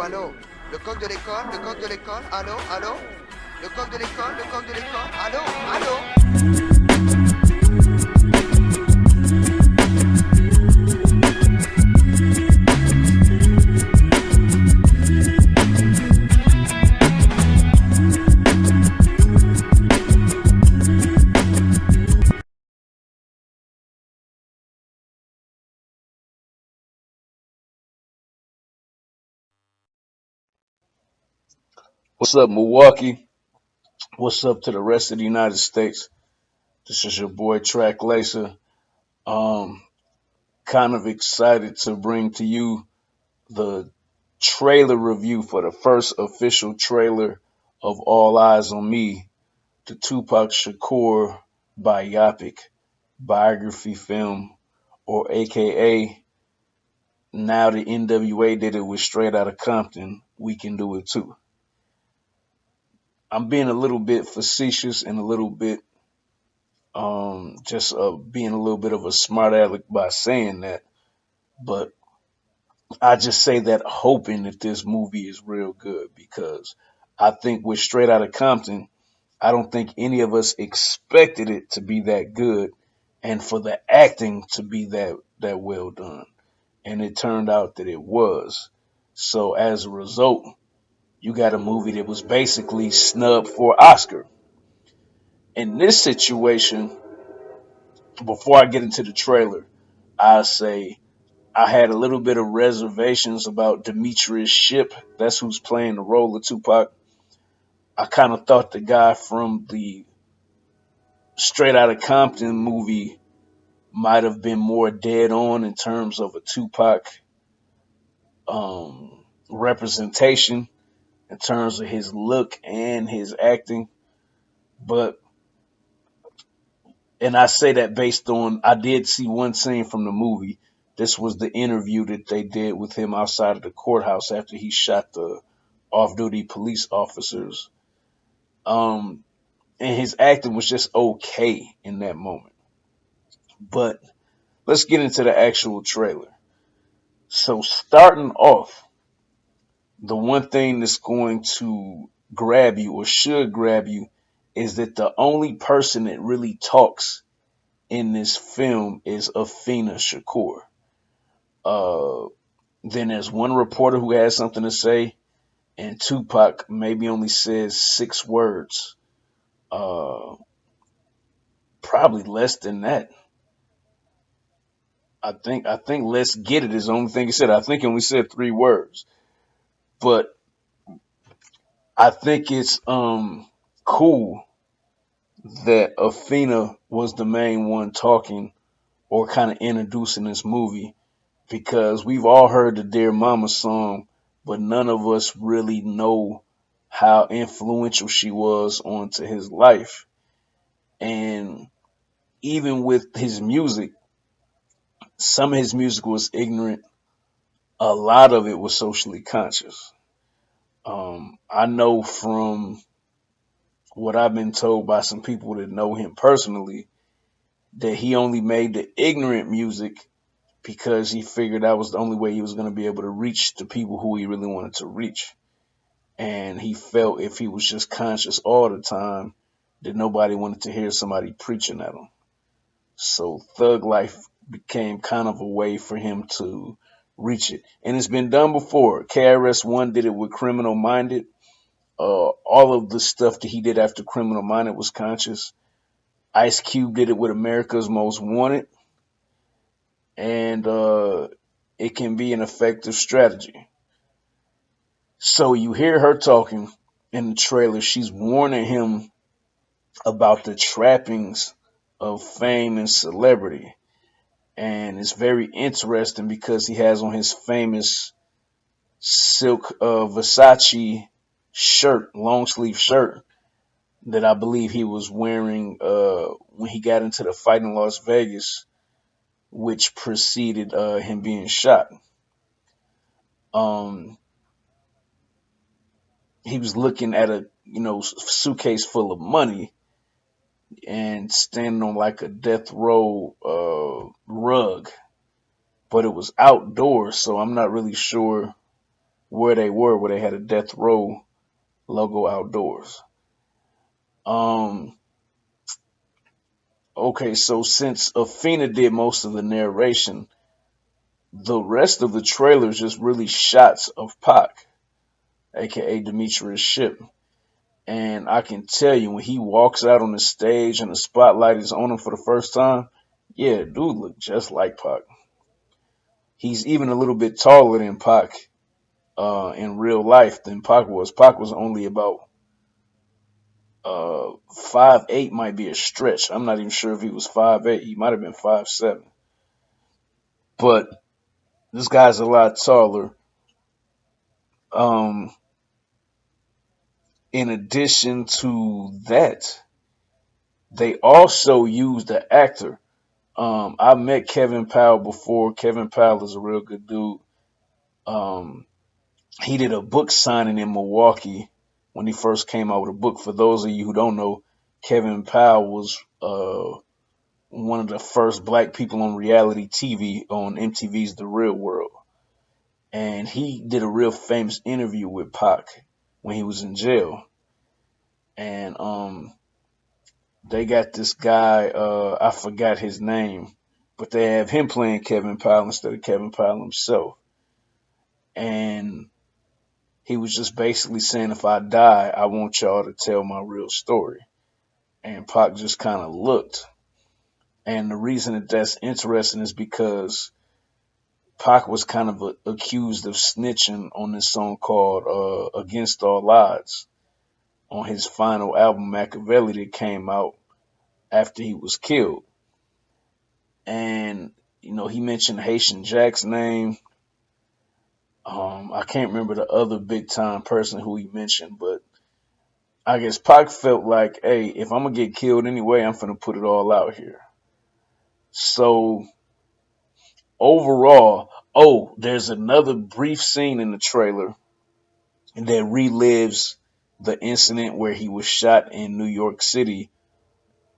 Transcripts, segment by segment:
allô. Le coq de l'école, le coq de l'école, allô, allô. Le coq de l'école, le coq de l'école, allô, allô. What's up, Milwaukee? What's up to the rest of the United States? This is your boy Track Lacer. Um, kind of excited to bring to you the trailer review for the first official trailer of All Eyez on Me, the Tupac Shakur biopic biography film, or AKA now the NWA did it with Straight Outta Compton, we can do it too. I'm being a little bit facetious and a little bit just being a little bit of a smart aleck by saying that. But I just say that hoping that this movie is real good because I think with Straight Outta Compton, I don't think any of us expected it to be that good and for the acting to be that well done. And it turned out that it was. So as a result, you got a movie that was basically snubbed for Oscar. In this situation, before I get into the trailer, I say I had a little bit of reservations about Demetrius Shipp. That's who's playing the role of Tupac. I kind of thought the guy from the Straight Outta Compton movie might have been more dead on in terms of a Tupac representation, in terms of his look and his acting. But, and I say that based on, I did see one scene from the movie. This was the interview that they did with him outside of the courthouse after he shot the off-duty police officers. Um, and his acting was just okay in that moment. But let's get into the actual trailer. So starting off, the one thing that's going to grab you or should grab you is that the only person that really talks in this film is Afina Shakur. Uh, then there's one reporter who has something to say, and Tupac maybe only says 6 words. Uh, Probably less than that. I think let's get it is the only thing he said. I think he only said 3 words. But I think it's cool that Afina was the main one talking or kind of introducing this movie because we've all heard the Dear Mama song, but none of us really know how influential she was onto his life. And even with his music, some of his music was ignorant. A lot of it was socially conscious. I know from what I've been told by some people that know him personally that he only made the ignorant music because he figured that was the only way he was going to be able to reach the people who he really wanted to reach. And he felt if he was just conscious all the time, that nobody wanted to hear somebody preaching at him. So Thug Life became kind of a way for him to reach it. And it's been done before. KRS-One did it with Criminal Minded. All of the stuff that he did after Criminal Minded was conscious. Ice Cube did it with America's Most Wanted. And it can be an effective strategy. So you hear her talking in the trailer. She's warning him about the trappings of fame and celebrity. And it's very interesting because he has on his famous silk Versace shirt, long sleeve shirt, that I believe he was wearing when he got into the fight in Las Vegas, which preceded him being shot. Um, he was looking at a suitcase full of money and standing on like a death row rug, but it was outdoors, so I'm not really sure where they were, where they had a death row logo outdoors. Um, okay, so since Afina did most of the narration, the rest of the trailer is just really shots of Pac, aka Demetrius Ship. And I can tell you, when he walks out on the stage and the spotlight is on him for the first time, yeah, dude look just like Pac. He's even a little bit taller than Pac in real life than Pac was. Pac was only about 5'8", might be a stretch. I'm not even sure if he was 5'8". He might have been 5'7". But this guy's a lot taller. Um, in addition to that, they also used the actor. I met Kevin Powell before. Kevin Powell is a real good dude. Um, he did a book signing in Milwaukee when he first came out with a book. For those of you who don't know, Kevin Powell was one of the first black people on reality TV on MTV's The Real World. And he did a real famous interview with Pac when he was in jail. And they got this guy, I forgot his name, but they have him playing Kevin Powell instead of Kevin Powell himself. And he was just basically saying, if I die, I want y'all to tell my real story. And Pac just kind of looked. And the reason that that's interesting is because Pac was kind of accused of snitching on this song called Against All Odds on his final album, Machiavelli, that came out after he was killed. And, he mentioned Haitian Jack's name. I can't remember the other big time person who he mentioned, but I guess Pac felt like, hey, if I'm going to get killed anyway, I'm going to put it all out here. So overall, there's another brief scene in the trailer that relives the incident where he was shot in New York City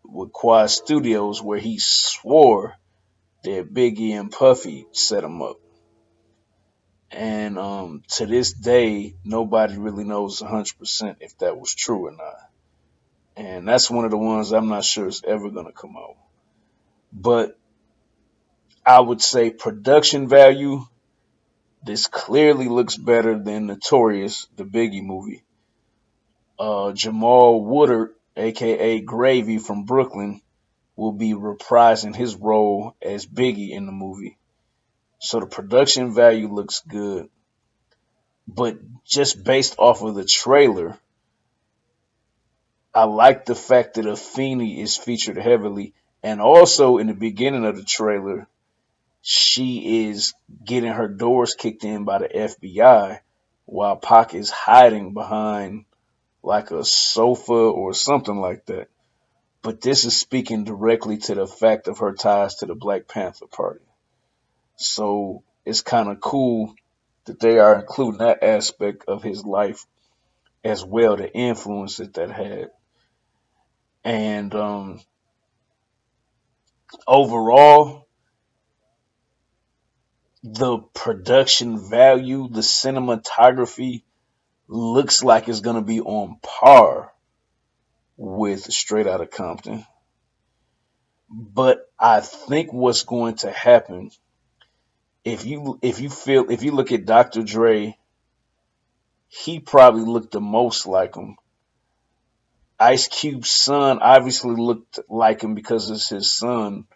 with Quad Studios, where he swore that Biggie and Puffy set him up. And to this day, nobody really knows 100% if that was true or not. And that's one of the ones I'm not sure is ever going to come out. But I would say production value, this clearly looks better than Notorious, the Biggie movie. Jamal Woodard, aka Gravy from Brooklyn, will be reprising his role as Biggie in the movie. So the production value looks good. But just based off of the trailer, I like the fact that Afeni is featured heavily. And also in the beginning of the trailer, she is getting her doors kicked in by the FBI while Pac is hiding behind like a sofa or something like that. But this is speaking directly to the fact of her ties to the Black Panther Party. So it's kind of cool that they are including that aspect of his life as well, the influence that had. And overall, the production value, the cinematography looks like it's going to be on par with Straight Outta Compton. But I think what's going to happen, if you look at Dr. Dre, he probably looked the most like him. Ice Cube's son obviously looked like him because it's his son,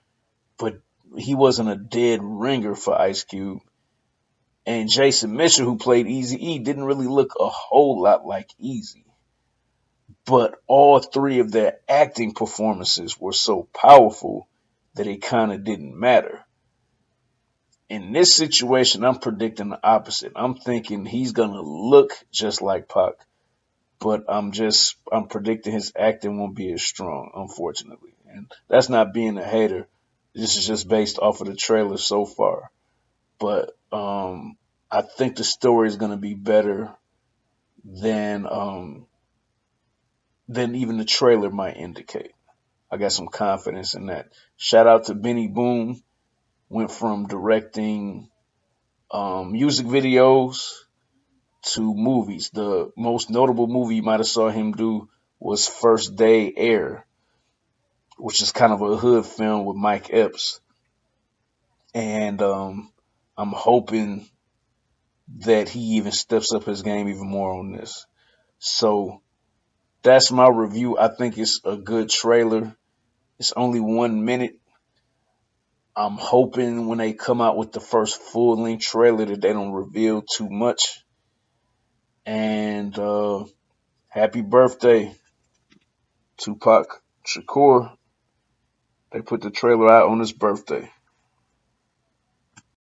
but he wasn't a dead ringer for Ice Cube. And Jason Mitchell, who played Eazy-E, didn't really look a whole lot like Eazy. But all three of their acting performances were so powerful that it kind of didn't matter. In this situation, I'm predicting the opposite. I'm thinking he's going to look just like Pac, but I'm predicting his acting won't be as strong, unfortunately. And that's not being a hater. This is just based off of the trailer so far. But I think the story is going to be better than even the trailer might indicate. I got some confidence in that. Shout out to Benny Boom. Went from directing music videos to movies. The most notable movie you might have saw him do was First Day Air, which is kind of a hood film with Mike Epps. And I'm hoping that he even steps up his game even more on this. So that's my review. I think it's a good trailer. It's only 1 minute. I'm hoping when they come out with the first full length trailer that they don't reveal too much. And happy birthday, Tupac Shakur. They put the trailer out on his birthday.